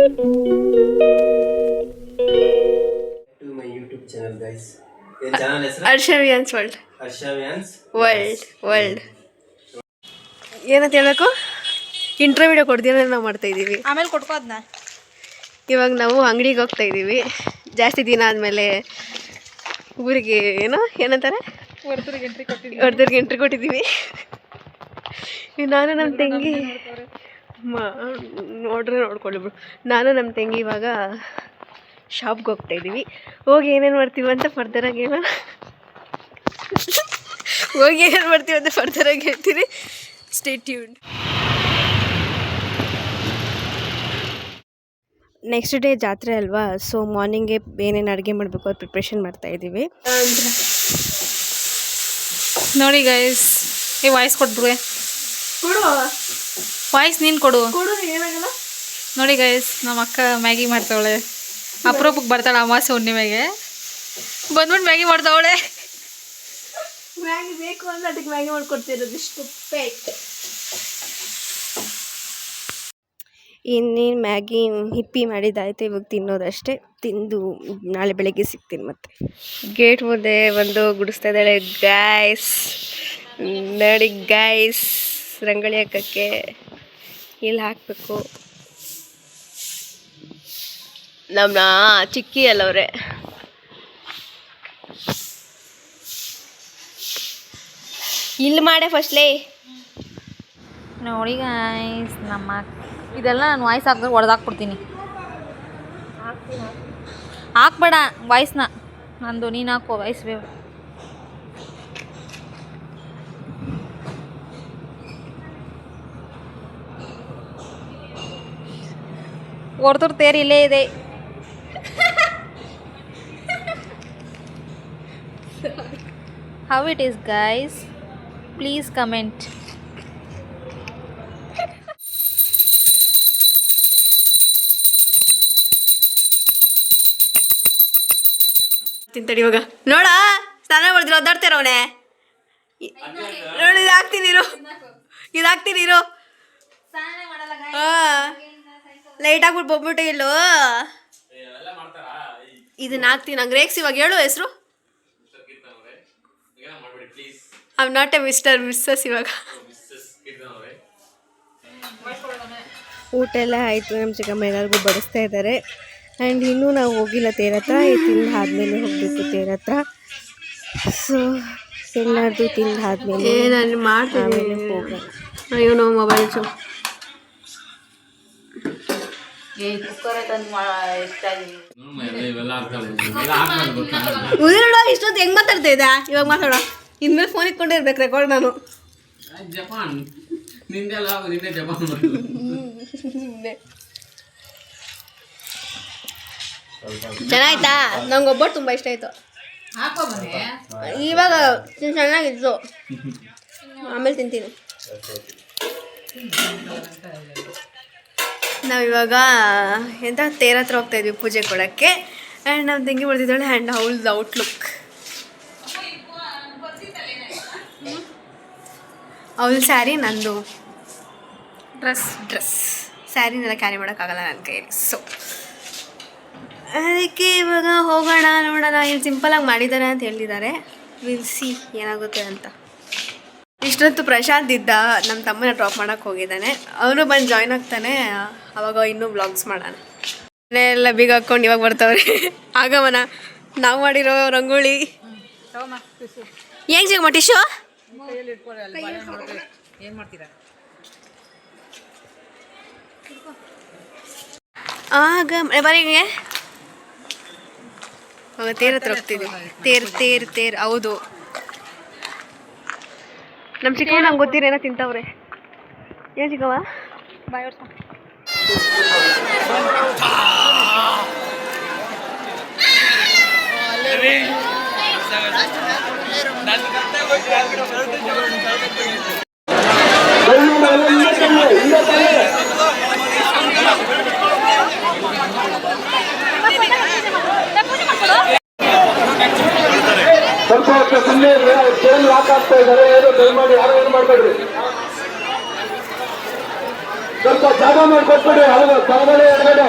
To my YouTube channel, guys. ಏನ್ channel ಹೆಸರು? ಹರ್ಷವಿಯನ್ಸ್ world. ಹರ್ಷವಿಯನ್ಸ್ world. ಏನಂತ ಹೇಳಬೇಕು? ಇಂಟರ್ವ್ಯೂ ಕೊಡ್ತೀವಿ ನಾವು ಮಾಡ್ತಾ ಇದ್ದೀವಿ. ಆಮೇಲೆ ಕೊಟ್ಕೋ ಅದನ್ನ. ಇವಾಗ ನಾವು ಅಂಗಡಿಗೆ ಹೋಗ್ತಾ ಇದ್ದೀವಿ. ಜಾಸ್ತಿ ದಿನ ಆದಮೇಲೆ ಊರಿಗೆ ಏನಂತಾರೆ ಹೊರದೂರಿಗೆ ಎಂಟ್ರಿ ಕೊಟ್ಟಿದ್ದೀವಿ. ನಾನು ನಮ್ಮ ತಂಗಿ ನೋಡ್ಕೊಳ್ಳಿಬಿಡು. ನಾನು ನಮ್ಮ ತಂಗಿ ಇವಾಗ ಶಾಪ್ಗೆ ಹೋಗ್ತಾ ಇದ್ದೀವಿ. ಹೋಗಿ ಏನೇನು ಮಾಡ್ತೀವಿ ಅಂತ ಫರ್ದರಾಗಿ ಹೇಳ್ತೀನಿ. Stay tuned. ನೆಕ್ಸ್ಟ್ ಡೇ ಜಾತ್ರೆ ಅಲ್ವಾ, ಸೊ ಮಾರ್ನಿಂಗೇ ಏನೇನು ಅಡುಗೆ ಮಾಡಬೇಕು ಅದು ಪ್ರಿಪ್ರೇಷನ್ ಮಾಡ್ತಾಯಿದ್ದೀವಿ. ನೋಡಿ ಗೈಸ್, ಈ ವಾಯ್ಸ್ ಕೊಟ್ಬಿಡುವೆ. ವಾಯ್ಸ್ ನೀನು ಕೊಡು. ಏನಾಗಲ್ಲ. ನೋಡಿ ಗೈಸ್, ನಮ್ಮ ಅಕ್ಕ ಮ್ಯಾಗಿ ಮಾಡ್ತಾವಳೆ. ಅಪರೂಪಕ್ಕೆ ಬರ್ತಾಳೆ ಅಮಾವಾಸ್ಯೆ ಹುಣ್ಣಿಮೆಗೆ ಬಂದ್ಬಿಟ್ಟು ಮ್ಯಾಗಿ ಮಾಡ್ತಾವಳೆ. ಮ್ಯಾಗಿ ಬೇಕು ಅಂದ್ರೆ ಅದಕ್ಕೆ ಮ್ಯಾಗಿ ಮಾಡ್ಕೊಡ್ತಿರೋದು. ಇಷ್ಟು ಪೇಟ್ ಇನ್ನೇನು ಮ್ಯಾಗಿ ಹಿಪ್ಪಿ ಮಾಡಿದ್ದಾಯ್ತು. ಇವಾಗ ತಿನ್ನೋದಷ್ಟೇ. ತಿಂದು ನಾಳೆ ಬೆಳಗ್ಗೆ ಸಿಗ್ತೀನಿ ಮತ್ತೆ. ಗೇಟ್ ಮುಂದೆ ಒಂದು ಗುಡಿಸ್ತಾ ಇದ್ದಾಳೆ ಗೈಸ್. ನೋಡಿ ಗೈಸ್, ರಂಗೋಲಿ ಹಾಕೋಕ್ಕೆ ಇಲ್ಲಿ ಹಾಕಬೇಕು. ನಮ್ಮ ಚಿಕ್ಕಿ ಅಲ್ಲವ್ರೆ. ಇಲ್ಲಿ ಮಾಡೆ ಫಸ್ಟ್ಲೇ. ನೋಡಿ ಗೈಸ್, ನಮ್ಮ ಇದೆಲ್ಲ ನಾನು ವಾಯ್ಸ್ ಹಾಕಿದ್ರೆ ಹೊಡೆದಾಕ್ಬಿಡ್ತೀನಿ. ಹಾಕ್ಬೇಡ ವಾಯ್ಸ್ನ, ನಂದು ನೀನು ಹಾಕೋ ವಾಯ್ಸ್ ಬೇಡ. ಹೊರತುರ್ ತೇರು ಇಲ್ಲೇ ಇದೆ. How it is guys? Please comment. ತಿಂತಡಿ ಇವಾಗ. ನೋಡ ಸ್ನಾನ ಮಾಡಿದ್ರೆ ಒದ್ದಾಡ್ತಿರೋನೆ. ನೋಡಿ ಇದಾಕ್ತೀನಿ ಇರು. ಲೈಟ್ ಹಾಕ್ಬಿಟ್ಟು ಬಂದ್ಬಿಟ್ಟು ಇಲ್ಲೋ ಇದನ್ನ ಹಾಕ್ತೀನಿ. ನಂಗೆ ರೇಕ್ಸ್ ಇವಾಗ ಹೇಳು ಹೆಸರು. I am not a missus. ಇವಾಗ ಊಟ ಎಲ್ಲ ಆಯಿತು. ನಮ್ಮ ಚಿಕ್ಕಮ್ಮ ಎಲ್ಲರಿಗೂ ಬಡಿಸ್ತಾ ಇದ್ದಾರೆ. ಆ್ಯಂಡ್ ಇನ್ನೂ ನಾವು ಹೋಗಿಲ್ಲ ತೇರ ಹತ್ರ. ತಿಂದು ಆದಮೇಲೆ ಹೋಗಬೇಕು ತೇರ ಹತ್ರ. ಸೊ ಎಲ್ಲರದು ತಿಂದು ಆದಮೇಲೆ ಆಮೇಲೆ ಹೋಗೋಣ. ಅಯ್ಯೋ ನೋ ಮೊಬೈಲ್ಸು ಇಷ್ಟೊತ್ತು ಹೆಂಗೆ ಮಾತಾಡ್ತಾ ಇದ್ದ. ಇವಾಗ ಮಾತಾಡೋ. ಇನ್ಮೇಲೆ ಫೋನ್ ಇಟ್ಕೊಂಡೇ ಇರ್ಬೇಕು ರೆಕಾರ್ಡ್. ನಾನು ಚೆನ್ನಾಯ್ತಾ? ನಂಗೆ ಒಬ್ಬಟ್ಟು ತುಂಬ ಇಷ್ಟ ಆಯಿತು. ಇವಾಗ ಚೆನ್ನಾಗಿತ್ತು, ಆಮೇಲೆ ತಿಂತೀನಿ. ನಾವಿವಾಗ ತೇರ ಹತ್ರ ಹೋಗ್ತಾ ಇದ್ವಿ ಪೂಜೆ ಕೊಡೋಕ್ಕೆ. ಆ್ಯಂಡ್ ನಾವು ತಂಗಿ ಬರ್ತಿದ್ದಾಳೆ. ಆ್ಯಂಡ್ ಅವಳ್ದು ಔಟ್ಲುಕ್, ಅವಳ ಸ್ಯಾರಿ, ನಂದು ಡ್ರೆಸ್. ಸ್ಯಾರಿನೆಲ್ಲ ಕ್ಯಾರಿ ಮಾಡೋಕ್ಕಾಗಲ್ಲ ನನ್ನ ಕೈಯಲ್ಲಿ. ಸೊ ಅದಕ್ಕೆ ಇವಾಗ ಹೋಗೋಣ, ನೋಡೋಣ. ಇಲ್ಲಿ ಸಿಂಪಲಾಗಿ ಮಾಡಿದ್ದಾರೆ ಅಂತ ಹೇಳಿದ್ದಾರೆ. ವಿಲ್ ಸಿ ಏನಾಗುತ್ತೆ ಅಂತ. ಇಷ್ಟೊತ್ತು ಪ್ರಶಾಂತ್ ಇದ್ದ, ನಮ್ಮ ತಮ್ಮನ ಡ್ರಾಪ್ ಮಾಡೋಕ್ಕೆ ಹೋಗಿದ್ದಾನೆ. ಅವನು ಬಂದು ಜಾಯ್ನ್ ಆಗ್ತಾನೆ. ಅವಾಗ ಇನ್ನೂ ವ್ಲಾಗ್ಸ್ ಮಾಡೋಣ. ಮನೆಯೆಲ್ಲ ಬೀಗ ಹಾಕ್ಕೊಂಡು ಇವಾಗ ಬರ್ತಾವ್ರೆ. ಆಗಮನ ನಾವು ಮಾಡಿರೋ ರಂಗೋಲಿ. ಏನು ಸಿಗಮ್ಮ ಟಿಶ್ಯೂ? ಆಗ ಬರೀಗೆ ತೇರ ಹತ್ರ ಹೋಗ್ತಿದ್ವಿ. ತೇರು ಹೌದು. ನಮ್ಮ ಚಿಕ್ಕವ ನಂಗೆ ಗೊತ್ತಿರೇನೋ ತಿಂತವ್ರೆ. ಏನು ಚಿಕ್ಕವ? ಬಾಯ್ ವರ್ಷ ಸ್ವಲ್ಪ ಸುಮ್ಮನೆ ಚೇಂಜ್ ಲಾಕ್ ಆಗ್ತಾ ಇದ್ದಾರೆ. ಏನು ದಯಮಾಡಿ ಯಾರು ಏನು ಮಾಡ್ಬೇಡ್ರಿ. ಸ್ವಲ್ಪ ಜಾಗ ಮಾಡಿಕೊಟ್ಬಿಡಿ. ಜಾಗಗಳೇ ಎಡಗಡೆ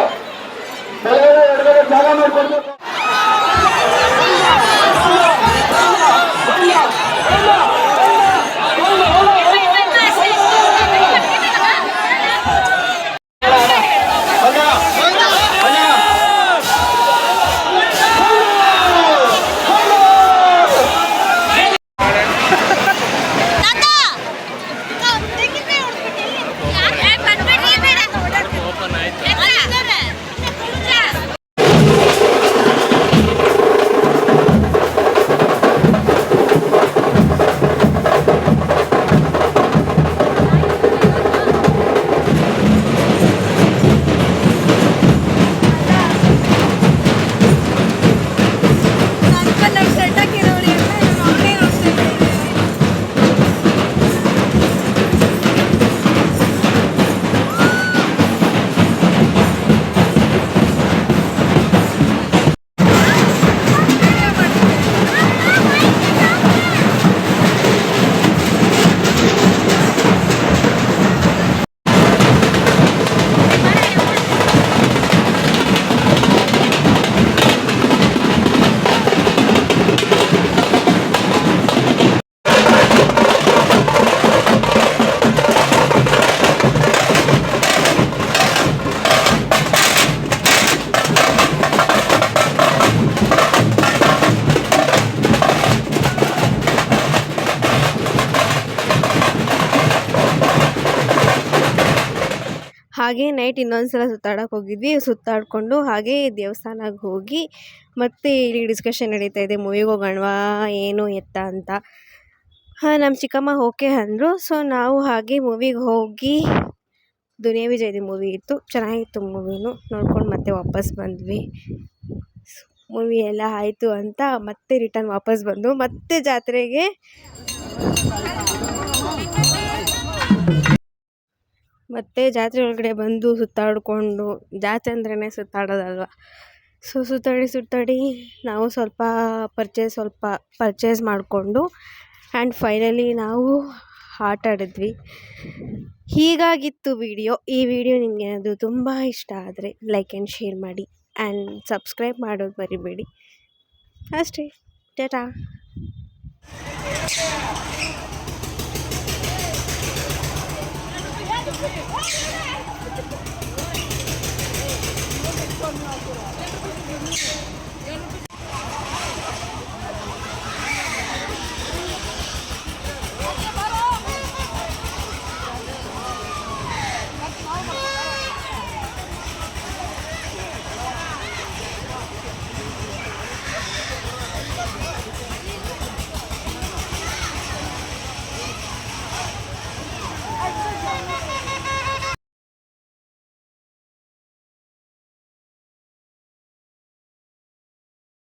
ಕೆಳಗಡೆ ಎಡಗಡೆ ಜಾಗ ಮಾಡ್ಕೊಡ್ಬೇಕು. ಹಾಗೆ ನೈಟ್ ಇನ್ನೊಂದ್ಸಲ ಸುತ್ತಾಡಕ್ಕೆ ಹೋಗಿದ್ವಿ. ಸುತ್ತಾಡಿಕೊಂಡು ಹಾಗೆ ದೇವಸ್ಥಾನಕ್ಕೆ ಹೋಗಿ ಮತ್ತೆ ಇಲ್ಲಿ ಡಿಸ್ಕಷನ್ ನಡೀತಾ ಇದೆ, ಮೂವಿಗೆ ಹೋಗೋಣವಾ ಏನು ಎತ್ತ ಅಂತ. ನಮ್ಮ ಚಿಕ್ಕಮ್ಮ ಓಕೆ ಅಂದರು. ಸೊ ನಾವು ಹಾಗೆ ಮೂವಿಗೆ ಹೋಗಿ ದುನಿಯಾ ವಿಜಯ್ದು ಮೂವಿ ಇತ್ತು, ಚೆನ್ನಾಗಿತ್ತು. ಮೂವಿನೂ ನೋಡ್ಕೊಂಡು ಮತ್ತೆ ವಾಪಸ್ ಬಂದ್ವಿ. ಮೂವಿ ಎಲ್ಲ ಆಯಿತು ಅಂತ ಮತ್ತೆ ರಿಟರ್ನ್ ವಾಪಸ್ ಬಂದು ಮತ್ತೆ ಜಾತ್ರೆಗೆ ಜಾತ್ರೆ ಒಳಗಡೆ ಬಂದು ಸುತ್ತಾಡಿಕೊಂಡು, ಜಾತ್ರೆ ಅಂದ್ರೇ ಸುತ್ತಾಡೋದಲ್ವ. ಸೊ ಸುತ್ತಾಡಿ ನಾವು ಸ್ವಲ್ಪ ಪರ್ಚೇಸ್ ಮಾಡಿಕೊಂಡು ಆ್ಯಂಡ್ ಫೈನಲಿ ನಾವು ಆಟ ಆಡಿದ್ವಿ. ಹೀಗಾಗಿತ್ತು ವಿಡಿಯೋ. ಈ ವಿಡಿಯೋ ನಿಮಗೆ ಏನಾದರೂ ತುಂಬ ಇಷ್ಟ ಆದರೆ ಲೈಕ್ ಆ್ಯಂಡ್ ಶೇರ್ ಮಾಡಿ ಆ್ಯಂಡ್ ಸಬ್ಸ್ಕ್ರೈಬ್ ಮಾಡೋದು ಮರಿಬೇಡಿ. ಅಷ್ಟೇ, ಟಾಟಾ.